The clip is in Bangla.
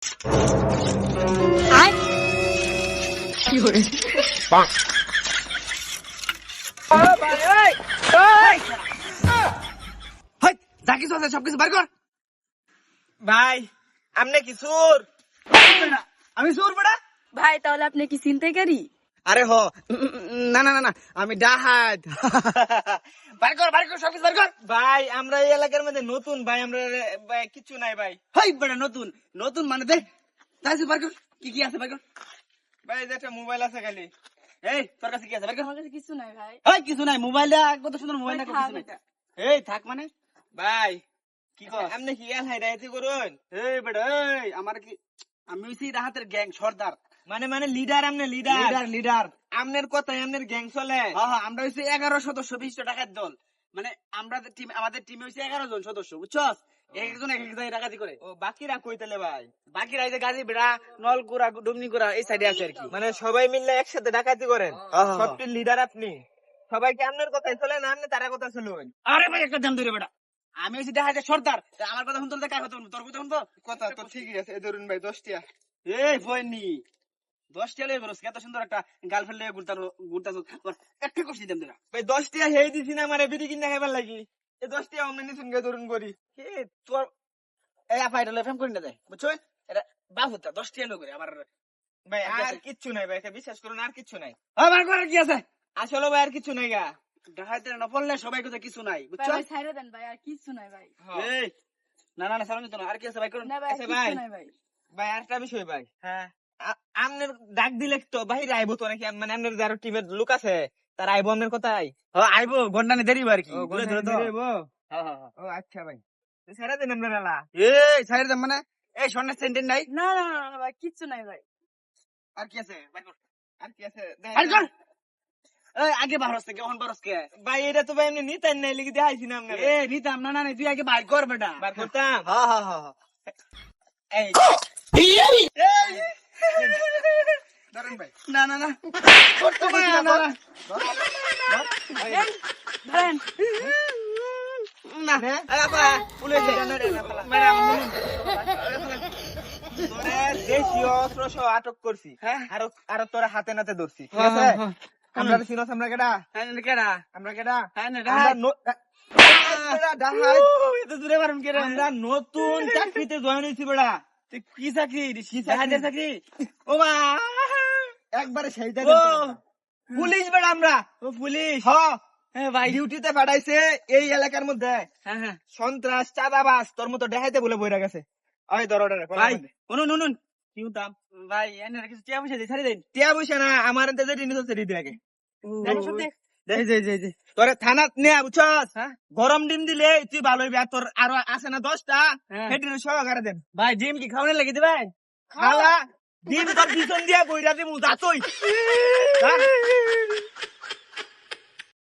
যা কিছু আছে সবকিছু বার কর। ভাই আপনি কি চোর? আমি চোর বেটা? ভাই তাহলে আপনি কি ছিনতাইকারী? আরে হ না না না না আমি ডাহাত। বার কর সবকিছু বার কর। ভাই আমরা এই এলাকার মধ্যে নতুন ভাই, আমরা ভাই কিছু নাই ভাই। হাই বেটা নতুন নতুন মানে দে তাই বার কর কি কি আছে বার কর। ভাই যে একটা মোবাইল আছে খালি। এই তোর কাছে কি আছে বার কর। আমার কাছে কিছু নাই ভাই। হাই কিছু নাই মোবাইলটা কত সুন্দর মোবাইল না কিছু নাই। এই থাক মানে ভাই কি কর আপনি কি এল হাই রাইতে করুন? এই বেটা এই আমার কি আমি হইছি ডাহাতের গ্যাং সর্দার মানে লিডার, আপনি লিডার। Leader leader. আপনার কথাই আপনার গ্যাং চলে। হ্যাঁ আমরা হইছি 11 সদস্য 20 টাকার দল। মানে আমরা টিম আমাদের টিমে হইছে 11 জন সদস্য বুঝছস। এক একজন এক এক জায়গায় ডাকাতি করে। ও বাকিরা কই তাহলে ভাই? বাকিরা এই যে গাজী বেড়া নলকুড়া ডুমনিকুড়া এই সাইডে আছে আর কি। মানে সবাই মিলে একসাথে ডাকাতি করেন? হ্যাঁ। সবটির লিডার আপনি? সবাইকে আপনার কথাই চলে না আপনি তারা কথা চলুন? আরে ভাই একটা দাম ধরে বেটা আমি হইছি ডাহাতের সর্দার। তা আমার কথা শুনতে কার কথা শুনবো? তোর কথা শুনবো? কথা তো ঠিকই আছে। এই ধরুন ভাই 10 টাকা। এই বইনি 10 টা লয়ে বরস এত সুন্দর একটা গার্লফ্রেন্ড লয়ে ঘুরতাছ একটা কষ্ট দিতাম তোরা। ভাই 10 টাকা হেই দিছি না আমারে বিড়ি কিনা খাইবার লাগি। এই 10 টাকা অমনি নিছুন গে ধরুন করি। হে তোর এই আপা এটা লয়ে ফেম করি না দেয় বুঝছো এটা বাহুতা 10 টা লয়ে করে আবার ভাই আর কিচ্ছু নাই ভাই, এটা বিশ্বাস করুন আর কিচ্ছু নাই। আমার করার কি আছে? আসলে ভাই আর কিচ্ছু নাই গা। ডাহাতের না পড়লে সবাই কথা কিছু নাই ভাই বুঝছো। ভাই ছাইড়া দেন ভাই, আর কিছু নাই ভাই। এই না না না সালাম দিত না আর কি আছে ভাই করুন। না ভাই, আর আচ্ছা কিছু ভাই। নাই ভাই। ভাই আরেকটা বিষয় ভাই, হ্যাঁ আপনার ডাক দিলে তো বাহিরে আইবো তো নাকি? মানে আপনার যারা টিমের লোক আছে তারা আইবো আপনার কথাই? আইবো ঘন্টানে দেরি আর কি দূরে দূরে তো। আইবো। হ্যাঁ হ্যাঁ হ্যাঁ। ও আচ্ছা ভাই, ছেড়ে দেন আপনার এলা। এই ছাইর দাম মানে এই স্বর্ণের সেন্টেন নাই না না না না ভাই, কিছু নাই ভাই। আর কি আছে ভাই কর আর কি আছে আর কর। এই আগে বারস থেকে ওহন বারস কে ভাই? এটা তো ভাই এমনি নিতেন নাই লিখে দেখাইছি না আপনার। এ নিতাম না না তুই আগে বাইর কর বেটা। বার করতাম। হ্যাঁ হ্যাঁ হ্যাঁ এই ধরেন ভাই না না না করতে পারি না না ধরেন। না এই আপা পুলিশ ম্যাডাম তোরে দেশীয় অস্ত্র সহ আটক করছি। হ্যাঁ আর তোরা হাতে নাতে ধরছি, ঠিক হ্যাঁ, আছে? হ্যাঁ, আমরা চিনস আমরা কেডা? হ্যাঁ কেডা আমরা কেডা? হ্যাঁ না আমরা এত দূরে পারুম কে রে আমরা নতুন চাকরিতে জয়েন হয়েছি বেড়া। তুই কি চাকরি কি জাহাজের চাকরি ও মা একবারে সেইটা ও পুলিশ বেড়া আমরা। ও পুলিশ হ হ্যাঁ ভাই ডিউটিতে পাঠাইছে এই এলাকার মধ্যে। হ্যাঁ হ্যাঁ সন্ত্রাস চাঁদাবাজ তোর মতো দেখাইতে বলে বইরা গেছে। ওই ধর ওটারে, ভাই শুনুন শুনুন কি দাম ভাই এনে কিছু টিয়া পয়সা দিয়ে ছাড়ি দেন টিয়া পয়সা না আমার এতে যে জিনিস হচ্ছে দিতে আগে। জানি সত্যি জি তোরে থানাত নে বুঝছস? হ্যাঁ গরম ডিম দিলে তুই ভালো হইবি। আর তোর আরো আছে না 10টা, হ্যাঁ। সেটির সহকারে দেন। ভাই ডিম কি খাওয়ানোর লাগি দিবে ভাই খালা ডিম তোর পিছন দিয়া বইরা দিমু, যা তুই। যা।